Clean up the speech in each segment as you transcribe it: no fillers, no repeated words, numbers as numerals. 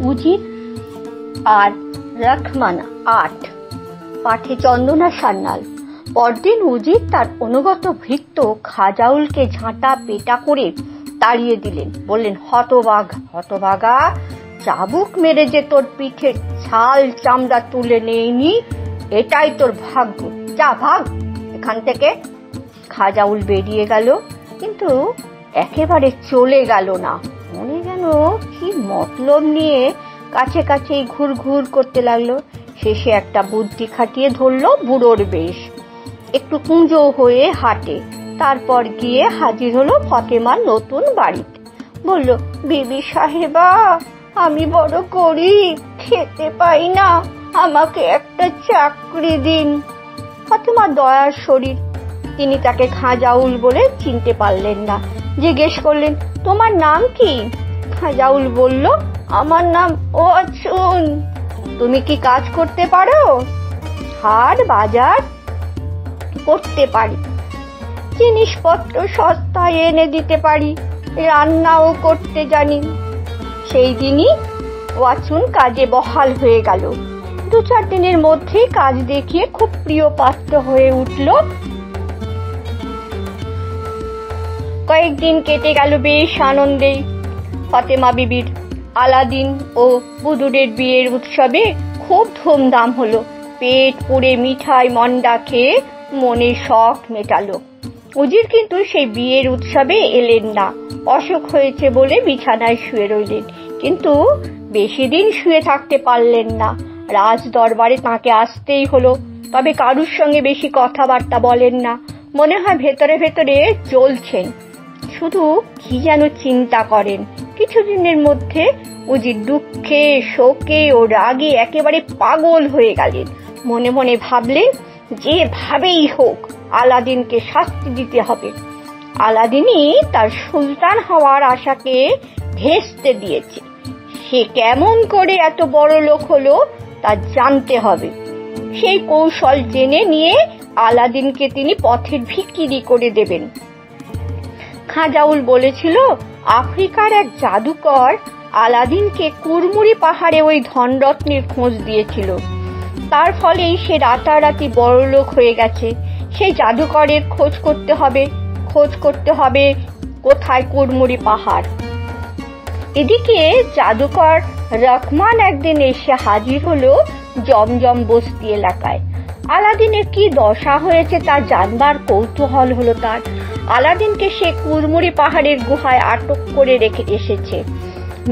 উজির আর রহমান ৮। পাঠে চন্দনা সান্যাল। পরদিন উজির তার অনুগত ভৃত্য খাজাউলকে ঝাঁটা পেটা করে তাড়িয়ে দিলেন। বললেন, হতভাগা, চাবুক মেরে যে তোর পিঠের ছাল চামড়া তুলে নেয়নি, এটাই তোর ভাগ্য। যা ভাগ এখান থেকে। খাজাউল বেরিয়ে গেল, কিন্তু একেবারে চলে গেল না। মনে যেন কি মতলব নিয়ে কাছে কাছেই ঘুর করতে লাগলো। শেষে একটা বুদ্ধি খাটিয়ে ধরলো বুড়োর বেশ, একটু কুঁজো হয়ে হাঁটে। তারপর গিয়ে হাজির হলো ফতেমার নতুন বাড়িতে। বলল, বিবি সাহেবা, আমি বড় গরিব, খেতে পাই না, আমাকে একটা চাকরি দিন। ফতেমা দয়ার শরীর, তিনি তাকে খাজাউল বলে চিনতে পারলেন না। জিজ্ঞেস করলেন, তোমার নাম কি? খাজাউল বলল, আমার নাম ওয়াচুন। তুমি কি কাজ করতে পারো? হাট বাজার করতে পারি, জিনিসপত্র সস্তায় এনে দিতে পারি, রান্নাও করতে জানি। সেই দিনই ওয়াচুন কাজে বহাল হয়ে গেল। ২-৪ দিনের মধ্যে কাজ দেখিয়ে খুব প্রিয় পাত্র হয়ে উঠল। কয়েকদিন কেটে গেল বেশ আনন্দেই। ফতেমা বিবির আলাদিন ও বুদুরের বিয়ের উৎসবে খুব ধুমধাম হলো। পেট পুড়ে মিঠাই মন্ডা খেয়ে মনের শখ মেটালো। উজির কিন্তু সেই বিয়ের উৎসবে এলেন না। অসুখ হয়েছে বলে বিছানায় শুয়ে রইলেন, কিন্তু বেশি দিন শুয়ে থাকতে পারলেন না। রাজ দরবারে তাঁকে আসতেই হলো। তবে কারুর সঙ্গে বেশি কথাবার্তা বলেন না। মনে হয় ভেতরে ভেতরে জ্বলছেন, শুধু কি যেন চিন্তা করেন। কিছুদিনের মধ্যে উজির দুঃখে শোকে ও রাগে একেবারে পাগল হয়ে গেলেন। মনে মনে ভাবলেন, যেভাবেই হোক আলাদিনকে শাস্তি দিতে হবে। আলাদিনই তার সুলতান হওয়ার আশাকে ভেস্তে দিয়েছে। সে কেমন করে এত বড় লোক হলো তা জানতে হবে। সেই কৌশল জেনে নিয়ে আলাদিনকে তিনি পথের ভিখিরি করে দেবেন। খাজাউল বলেছিল, আফ্রিকার এক জাদুকর আলাদিনকে কুরমুরি পাহাড়ে ওই ধনরত্নের খোঁজ দিয়েছিল। তার ফলেই সে রাতারাতি বড়লোক হয়ে গেছে। সেই জাদুকরের খোঁজ করতে হবে কোথায় কুরমুরি পাহাড়। এদিকে জাদুকর রহমান একদিন এসে হাজির হলো জমজম বস্তি এলাকায়। আলাদিনের কি দশা হয়েছে তা জানবার কৌতূহল হলো তার। আলাদিনকে সে কুরমুরি পাহাড়ের গুহায় আটক করে রেখে এসেছে।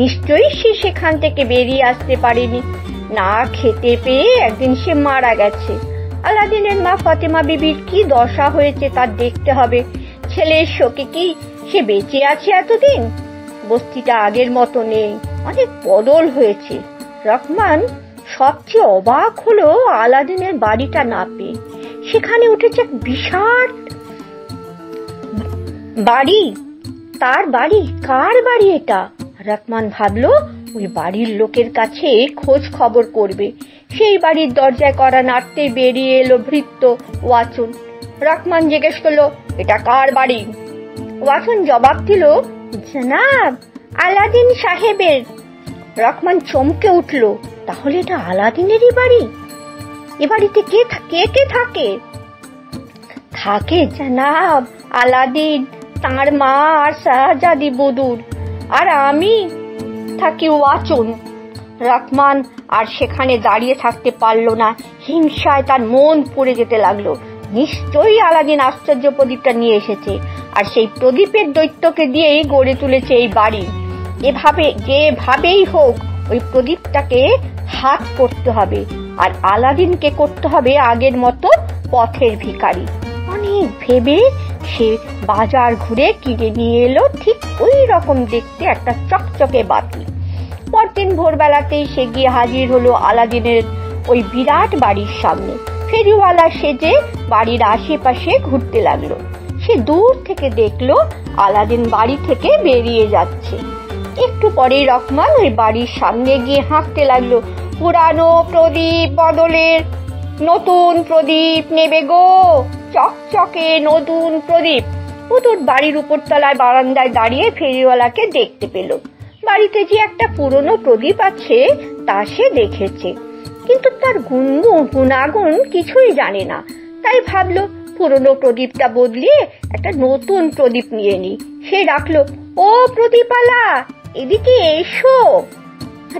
নিশ্চয়ই সে সেখান থেকে বেরিয়ে আসতে পারেনি। না খেতে পেয়ে একদিন সে মারা গেছে। আলাদিনের মা ফতেমা বিবির কি দশা হয়েছে তা দেখতে হবে। ছেলের শোকে কি সে বেঁচে আছে এতদিন? বস্তিটা আগের মতো নেই, অনেক বদল হয়েছে। রহমান সবচেয়ে অবাক হলো আলাদিনের বাড়িটা না পেয়ে। সেখানে উঠেছে এক বিশাল বাড়ি। তার বাড়ি? কার বাড়ি এটা? রহমান ভাবলো, ওই বাড়ির লোকের কাছে খোঁজ খবর করবে। সেই বাড়ির দরজায় করা নাড়তেই বেরিয়ে এলো ভৃত্য ওয়াচুন। রহমান জিজ্ঞেস করলো, এটা কার বাড়ি? ওয়াচুন জবাব দিল, জনাব, আলাদিন সাহেবের। রহমান চমকে উঠল, তাহলে এটা আলাদিনেরই বাড়ি? এ বাড়িতে কে থাকে? থাকে জনাব, আলাদিন, তাঁর মা আর শাহজাদি বুদুর, আর আমি থাকি ওয়াচুন। রহমান আর সেখানে দাঁড়িয়ে থাকতে পারল না। হিংসায় তার মন পড়ে যেতে লাগলো। নিশ্চয়ই আলাদিন আশ্চর্য প্রদীপটা নিয়ে এসেছে, আর সেই প্রদীপের দৈত্যকে দিয়েই গড়ে তুলেছে এই বাড়ি। যেভাবেই হোক ওই প্রদীপটাকে হাত করতে হবে, আর আলাদিনকে করতে হবে আগের মতো পথের ভিখারি। অনেক ভেবে সে বাজার ঘুরে কিনে নিয়ে এলো ঠিক ওই রকম দেখতে একটা চকচকে বাতি। পরদিন ভোরবেলাতেই সে গিয়ে হাজির হলো আলাদিনের ওই বিরাট বাড়ির সামনে। ফেরিওয়ালা সেজে বাড়ির আশেপাশে ঘুরতে লাগলো। সে দূর থেকে দেখলো আলাদিন বাড়ি থেকে বেরিয়ে যাচ্ছে। একটু পরেই রহমান ওই বাড়ির সামনে গিয়ে হাঁকতে লাগলো, পুরানো প্রদীপ বদলের নতুন প্রদীপ নেবে গো, চকচকে নতুন প্রদীপ। বুদুর বাড়ির উপরতলায় বারান্দায় দাঁড়িয়ে ফেরিওয়ালাকে দেখতে পেল। বাড়িতে যে একটা পুরনো প্রদীপ আছে তা সে দেখেছে, কিন্তু তার গুণাগুণ কিছুই জানে না। তাই ভাবলো পুরনো প্রদীপটা বদলিয়ে একটা নতুন প্রদীপ নিয়ে নি। সে ডাকলো, ও প্রদীপালা, এদিকে এসো।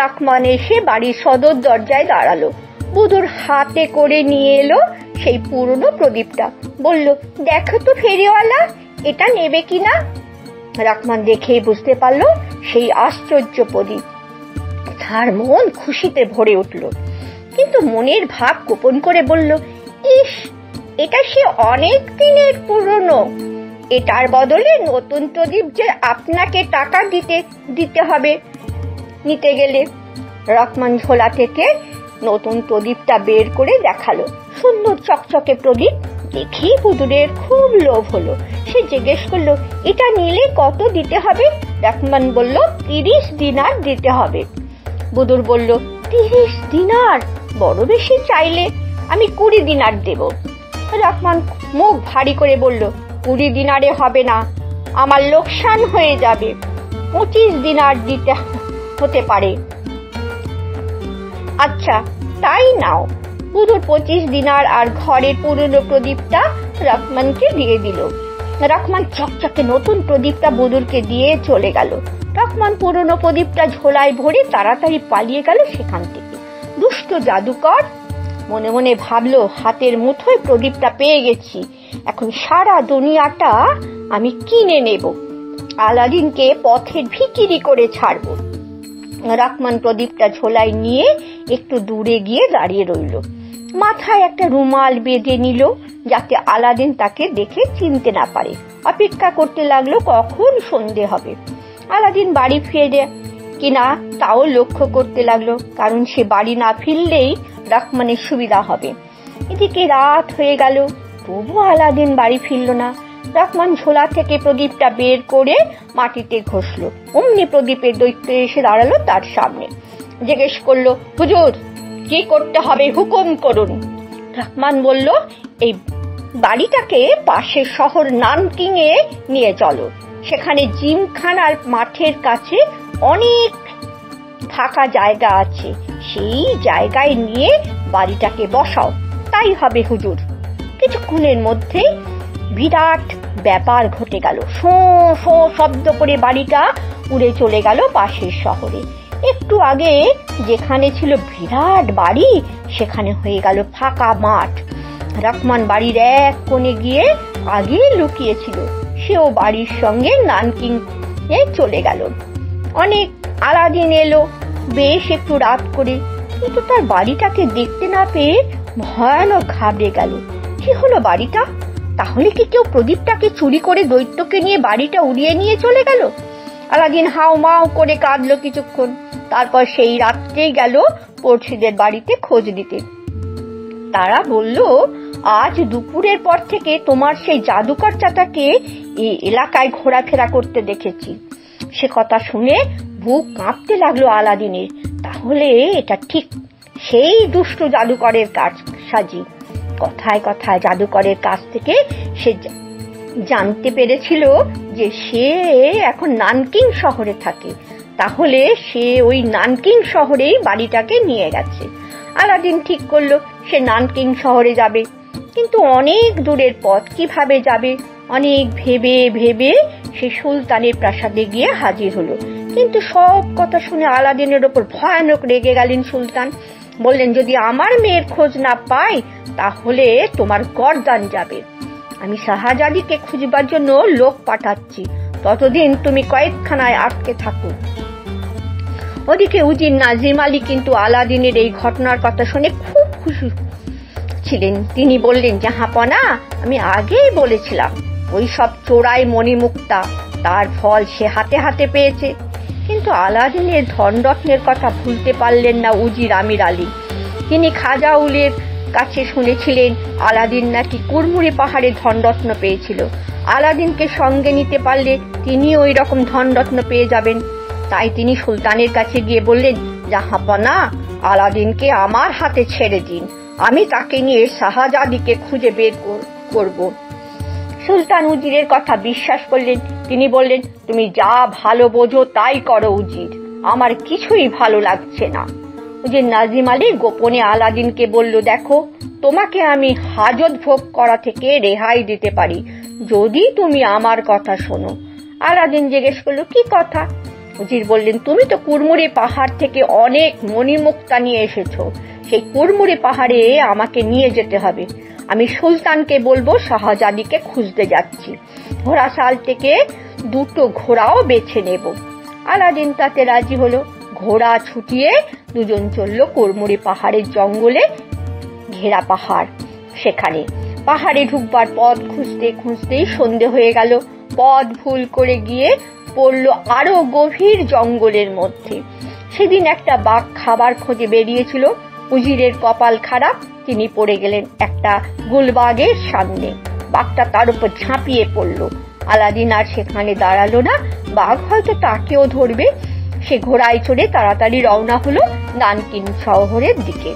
রহমান এসে বাড়ির সদর দরজায় দাঁড়ালো। বুধুর হাতে করে নিয়ে এলো সেই পুরনো প্রদীপটা। বলল, দেখো তো ফেরিওয়ালা, এটা নেবে কিনা? রহমান দেখেই বুঝতে পারলো সেই আশ্চর্য প্রদীপ। তার মন খুশিতে ভরে উঠল, কিন্তু মনের ভাব গোপন করে বলল, ইস, এটা সে অনেক দিনের পুরনো। এটার বদলে নতুন প্রদীপ যে আপনাকে টাকা দিতে হবে নিতে গেলে। রহমান ঝোলা থেকে নতুন প্রদীপটা বের করে দেখালো। সুন্দর চকচকে প্রদীপ দেখেই বুধুরের খুব লোভ হলো। সে জিজ্ঞেস করলো, এটা নিলে কত দিতে হবে? রহমান বলল, 30 দিনার দিতে হবে। বুধুর বলল, 30 দিনার? বড় বেশি চাইলে। আমি 20 দিনার দেব। রহমান মুখ ভারী করে বলল, 20 দিনারে হবে না, আমার লোকসান হয়ে যাবে। 25 দিনার দিতে হতে পারে। আচ্ছা, তাই নাও। বুধুর 25 দিনার আর ঘরের পুরনো প্রদীপটা রহমানকে দিয়ে দিল। রহমান চকচকে নতুন প্রদীপটা বুধুরকে দিয়ে চলে গেল। রহমান পুরনো প্রদীপটা ঝোলায় ভরে তাড়াতাড়ি পালিয়ে গেল সেখান থেকে। দুষ্ট জাদুকর মনে মনে ভাবলো, হাতের মুঠোয় প্রদীপটা পেয়ে গেছি, এখন সারা দুনিয়াটা আমি কিনে নেব, আলাদিনকে পথের ভিখিরি করে ছাড়বো। রহমান প্রদীপটা ঝোলায় নিয়ে একটু দূরে গিয়ে দাঁড়িয়ে রইল। মাথায় একটা রুমাল বেঁধে নিল যাতে আলাদিন তাকে দেখে চিনতে না পারে। অপেক্ষা করতে লাগলো কখন সন্ধে হবে। আলাদিন বাড়ি ফিরে কিনা তাও লক্ষ্য করতে লাগলো, কারণ সে বাড়ি না ফিরলেই রহমানের সুবিধা হবে। এদিকে রাত হয়ে গেল, তবু আলাদিন বাড়ি ফিরল না। রহমান ঝোলা থেকে প্রদীপটা বের করে মাটিতে ঘষল। অমনি প্রদীপের দৈত্য এসে দাঁড়ালো তার সামনে। জিজ্ঞেস করলো, হুজুর, কি করতে হবে হুকুম করুন। রহমান বলল, এই বাড়িটাকে পাশের শহর নানকিং এ নিয়ে চলো। সেখানে জিমখানার মাঠের কাছে অনেক ফাঁকা জায়গা আছে, সেই জায়গায় নিয়ে বাড়িটাকে বসাও। তাই হবে হুজুর। কিছুক্ষণের মধ্যে বিরাট ব্যাপার ঘটে গেল। শো শো শব্দ করে বাড়িটা উড়ে চলে গেল পাশের শহরে। একটু আগে যেখানে ছিল বিরাট বাড়ি, সেখানে হয়ে গেল ফাঁকা মাঠ। রহমান বাড়ির এক কোণে গিয়ে আগে লুকিয়েছিল, সেও বাড়ির সঙ্গে নানকিং এ চলে গেল। অনেক আলাদিন এলো বেশ একটু রাত করে, কিন্তু তার বাড়িটাকে দেখতে না পেয়ে ভয়ানক ঘাবড়ে গেল। কি হলো বাড়িটা? তাহলে কি কেউ প্রদীপটাকে চুরি করে দৈত্যকে নিয়ে বাড়িটা উড়িয়ে নিয়ে চলে গেল? আলাদিন হাউ মাউ করে কাঁদলো কিছুক্ষণ। তারপর সেই রাত্রেই গেল পড়শিদের বাড়িতে খোঁজ দিতে। তারা বলল, আজ দুপুরের পর থেকে তোমার সেই জাদুকর চাচাকে এই এলাকায় ঘোরাফেরা করতে দেখেছি। সে কথা শুনে বুক কাঁপতে লাগলো আলাদিনের। তাহলে এটা ঠিক সেই দুষ্ট জাদুকরের কাজ সাজি। কথায় কথায় জাদুকরের কাছ থেকে সে জানতে পেরেছিল যে সে এখন নানকিং শহরে থাকে। তাহলে সে ওই নানকিং শহরেই বাড়িটাকে নিয়ে গেছে। আলাদিন ঠিক করলো সে নানকিং শহরে যাবে, কিন্তু অনেক দূরের পথ, কিভাবে যাবে? অনেক ভেবে ভেবে সে সুলতানের প্রাসাদে গিয়ে হাজির হলো। কিন্তু সব কথা শুনে আলাদিনের ওপর ভয়ানক রেগে গেলেন সুলতান। বললেন, যদি আমার মেয়ের খোঁজ না পাই তাহলে তোমার গর্দান যাবে। আমি শাহজাদিকে খুঁজবার জন্য লোক পাঠাচ্ছি, ততদিন তুমি কয়েকখানায় আটকে থাকো। ওদিকে উজির নাজিম আলী কিন্তু আলাদিনের এই ঘটনার কথা শুনে খুব খুশি ছিলেন। তিনি বললেন, জাহাপনা, আমি আগেই বলেছিলাম ওই সব চোরাই মণিমুক্তা, তার ফল সে হাতে হাতে পেয়েছে। কিন্তু আলাদিনের ধনরত্নের কথা ভুলতে পারলেন না উজির আমির আলী। তিনি খাজা উলের কাছে শুনেছিলেন আলাদিন নাকি কুড়মুড়ি পাহাড়ে ধনরত্ন পেয়েছিল। আলাদিনকে সঙ্গে নিতে পারলে তিনি ওই রকম ধনরত্ন পেয়ে যাবেন। তাই তিনি সুলতানের কাছে গিয়ে বললেন, জাহাপনা, আলাদিনকে আমার হাতে ছেড়ে দিন, আমি তাকে নিয়ে শাহজাদিকে খুঁজে বের করব। সুলতান উজিরের কথা বিশ্বাস করলেন, তিনি বললেন, তুমি যা ভালো বোঝো তাই করো উজির, আমার কিছুই ভালো লাগছে না। উজির নাজিম আলী গোপনে আলাদিনকে বলল, দেখো, তোমাকে আমি হাজত ভোগ করা থেকে রেহাই দিতে পারি যদি তুমি আমার কথা শোনো। আলাদিন জিজ্ঞেস করলো, কি কথা? উজির বললেন, তুমি তো কুড়মুড়ি পাহাড় থেকে অনেক মণিমুক্তা নিয়ে এসেছো, সেই কুড়মুড়ি পাহাড়ে আমাকে নিয়ে যেতে হবে। আমি সুলতানকে বলবো শাহজাদিকে খুঁজতে যাচ্ছি, ঘোড়াশাল থেকে 2টো ঘোড়াও বেছে নেব। আলাদিন তাতে রাজি হলো। ঘোড়া ছুটিয়ে দুজন চলল কুড়মুড়ি পাহাড়ের জঙ্গলে ঘেরা পাহাড়। সেখানে পাহাড়ে ঢুকবার পথ খুঁজতে খুঁজতেই সন্ধে হয়ে গেল। পথ ভুল করে গিয়ে পড়লো আরো গভীর জঙ্গলের মধ্যে। সেদিন একটা বাঘ খাবার খোঁজে বেরিয়েছিল। উজিরের কপাল খারাপ, তিনি পড়ে গেলেন একটা গুলবাগের সামনে। বাঘটা তার উপর ঝাঁপিয়ে পড়লো। আলাদিন আর সেখানে দাঁড়ালো না, বাঘ হয়তো তাকেও ধরবে। সে ঘোড়ায় চড়ে তাড়াতাড়ি রওনা হলো নানকিন শহরের দিকে।